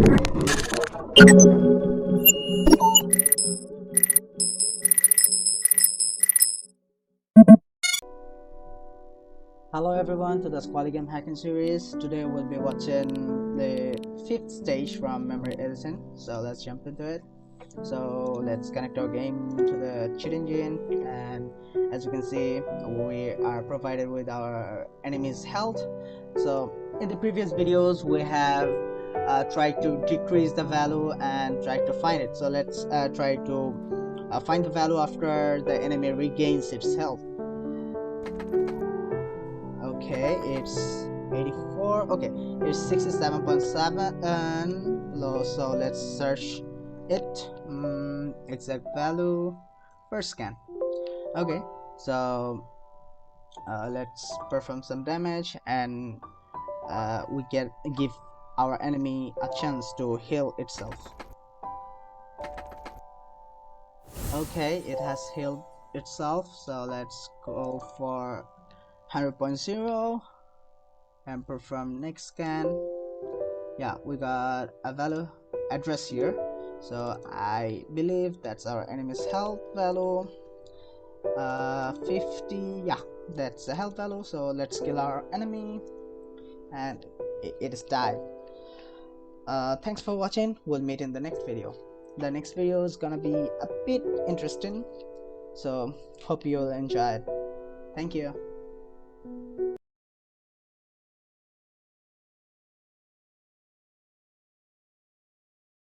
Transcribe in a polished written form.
Hello everyone to the Squally game hacking series. Today we'll be watching the 5th stage from memory edition. So let's jump into it. So let's connect our game to the cheat engine, and as you can see we are provided with our enemy's health. So in the previous videos we have tried to decrease the value and try to find it. So let's try to find the value after the enemy regains its health. Okay, it's 84. Okay, it's 67.7 low. So let's search it. Exact value per scan. Okay, so let's perform some damage, and we give our enemy a chance to heal itself. Okay, it has healed itself. So let's go for 100.0 and perform next scan. Yeah, we got a value address here, so I believe that's our enemy's health value. 50. Yeah, that's the health value. So let's kill our enemy, and it is died. Thanks for watching. We'll meet in the next video. The next video is gonna be a bit interesting, so hope you'll enjoy it. Thank you.